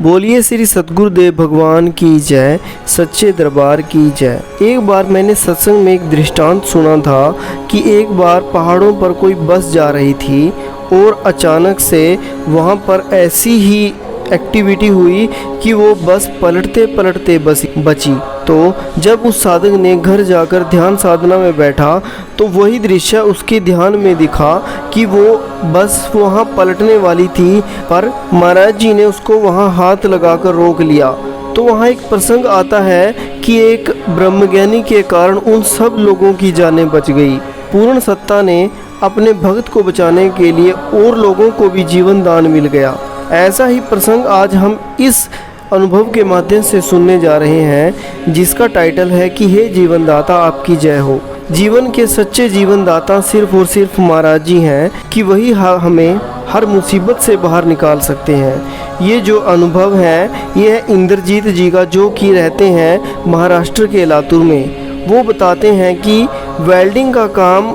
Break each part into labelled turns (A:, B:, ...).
A: बोलिए श्री सतगुरुदेव भगवान की जय, सच्चे दरबार की जय। एक बार मैंने सत्संग में एक दृष्टांत सुना था कि एक बार पहाड़ों पर कोई बस जा रही थी और अचानक से वहाँ पर ऐसी ही एक्टिविटी हुई कि वो बस पलटते पलटते बची। तो जब उस साधक ने घर जाकर ध्यान साधना में बैठा तो वही दृश्य उसके ध्यान में दिखा कि वो बस वहाँ पलटने वाली थी, पर महाराज जी ने उसको वहाँ हाथ लगाकर रोक लिया। तो वहाँ एक प्रसंग आता है कि एक ब्रह्मज्ञानी के कारण उन सब लोगों की जानें बच गई। पूर्ण सत्ता ने अपने भक्त को बचाने के लिए और लोगों को भी जीवन दान मिल गया। ऐसा ही प्रसंग आज हम इस अनुभव के माध्यम से सुनने जा रहे हैं, जिसका टाइटल है कि हे जीवन दाता आपकी जय हो। जीवन के सच्चे जीवन दाता सिर्फ और सिर्फ महाराज जी हैं कि वही हमें हर मुसीबत से बाहर निकाल सकते हैं। ये जो अनुभव है ये है इंद्रजीत जी का, जो कि रहते हैं महाराष्ट्र के लातूर में। वो बताते हैं कि वेल्डिंग का काम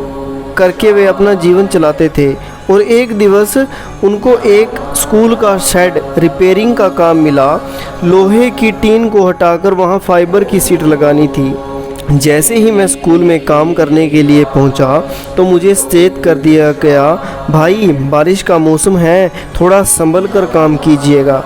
A: करके वे अपना जीवन चलाते थे और एक दिवस उनको एक स्कूल का शेड रिपेयरिंग का काम मिला। लोहे की टीन को हटाकर वहाँ फाइबर की सीट लगानी थी। जैसे ही मैं स्कूल में काम करने के लिए पहुँचा तो मुझे सचेत कर दिया गया, भाई बारिश का मौसम है, थोड़ा संभल कर काम कीजिएगा।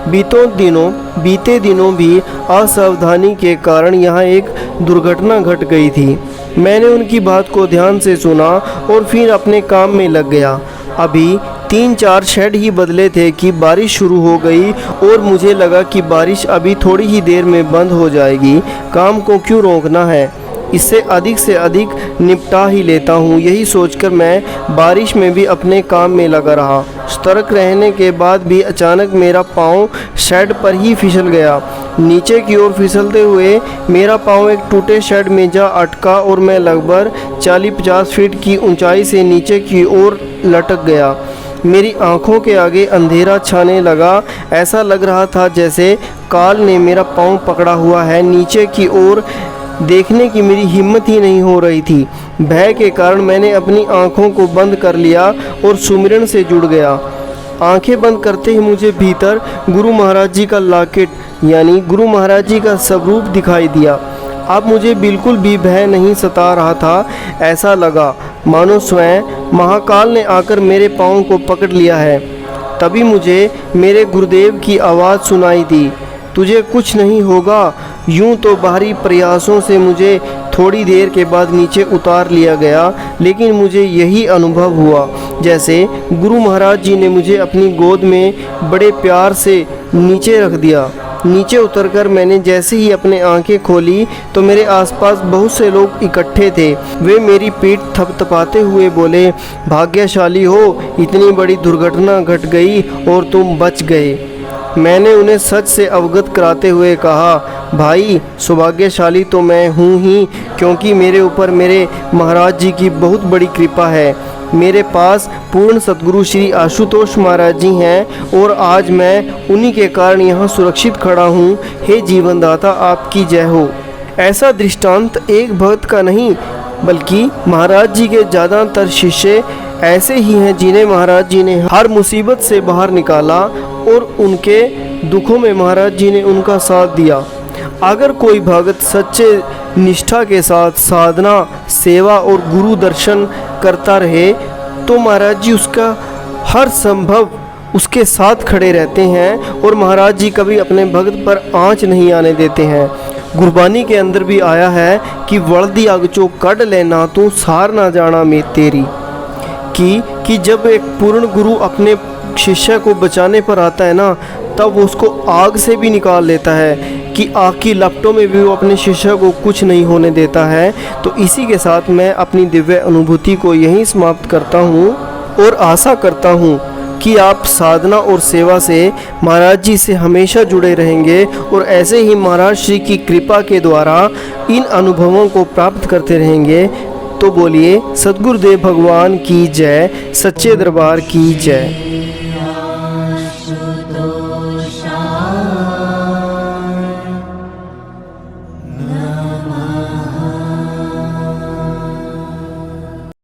A: बीते दिनों भी असावधानी के कारण यहाँ एक दुर्घटना घट गई थी। मैंने उनकी बात को ध्यान से सुना और फिर अपने काम में लग गया। अभी 3-4 शेड ही बदले थे कि बारिश शुरू हो गई और मुझे लगा कि बारिश अभी थोड़ी ही देर में बंद हो जाएगी। काम को क्यों रोकना है, इससे अधिक निपटा ही लेता हूँ। यही सोचकर मैं बारिश में भी अपने काम में लगा रहा। सतर्क रहने के बाद भी अचानक मेरा पाँव शेड पर ही फिसल गया। नीचे की ओर फिसलते हुए मेरा पाँव एक टूटे शेड में जा अटका और मैं लगभग 40-50 फीट की ऊंचाई से नीचे की ओर लटक गया। मेरी आंखों के आगे अंधेरा छाने लगा। ऐसा लग रहा था जैसे काल ने मेरा पाँव पकड़ा हुआ है। नीचे की ओर देखने की मेरी हिम्मत ही नहीं हो रही थी। भय के कारण मैंने अपनी आंखों को बंद कर लिया और सुमिरन से जुड़ गया। आंखें बंद करते ही मुझे भीतर गुरु महाराज जी का लॉकेट यानी गुरु महाराज जी का स्वरूप दिखाई दिया। अब मुझे बिल्कुल भी भय नहीं सता रहा था। ऐसा लगा मानो स्वयं महाकाल ने आकर मेरे पाँव को पकड़ लिया है। तभी मुझे मेरे गुरुदेव की आवाज़ सुनाई दी, तुझे कुछ नहीं होगा। यूं तो बाहरी प्रयासों से मुझे थोड़ी देर के बाद नीचे उतार लिया गया, लेकिन मुझे यही अनुभव हुआ जैसे गुरु महाराज जी ने मुझे अपनी गोद में बड़े प्यार से नीचे रख दिया। नीचे उतरकर मैंने जैसे ही अपने आंखें खोली तो मेरे आसपास बहुत से लोग इकट्ठे थे। वे मेरी पीठ थपथपाते हुए बोले, भाग्यशाली हो, इतनी बड़ी दुर्घटना घट गई और तुम बच गए। मैंने उन्हें सच से अवगत कराते हुए कहा, भाई सौभाग्यशाली तो मैं हूँ ही, क्योंकि मेरे ऊपर मेरे महाराज जी की बहुत बड़ी कृपा है। मेरे पास पूर्ण सतगुरु श्री आशुतोष महाराज जी हैं और आज मैं उन्हीं के कारण यहाँ सुरक्षित खड़ा हूँ। हे जीवनदाता आपकी जय हो। ऐसा दृष्टांत एक भक्त का नहीं बल्कि महाराज जी के ज़्यादातर शिष्य ऐसे ही हैं जिन्हें महाराज जी ने हर मुसीबत से बाहर निकाला और उनके दुखों में महाराज जी ने उनका साथ दिया। अगर कोई भक्त सच्चे निष्ठा के साथ साधना, सेवा और गुरु दर्शन करता रहे तो महाराज जी उसका हर संभव उसके साथ खड़े रहते हैं और महाराज जी कभी अपने भक्त पर आँच नहीं आने देते हैं। गुरबानी के अंदर भी आया है कि वल्दी अग चो कढ़ लेना तू सार ना जाना में तेरी, कि जब एक पूर्ण गुरु अपने शिष्य को बचाने पर आता है ना, तब वो उसको आग से भी निकाल लेता है कि आग की लपटों में भी वो अपने शिष्य को कुछ नहीं होने देता है। तो इसी के साथ मैं अपनी दिव्य अनुभूति को यहीं समाप्त करता हूँ और आशा करता हूँ कि आप साधना और सेवा से महाराज जी से हमेशा जुड़े रहेंगे और ऐसे ही महाराज श्री की कृपा के द्वारा इन अनुभवों को प्राप्त करते रहेंगे। तो बोलिए सद्गुरुदेव भगवान की जय, सच्चे दरबार की जय।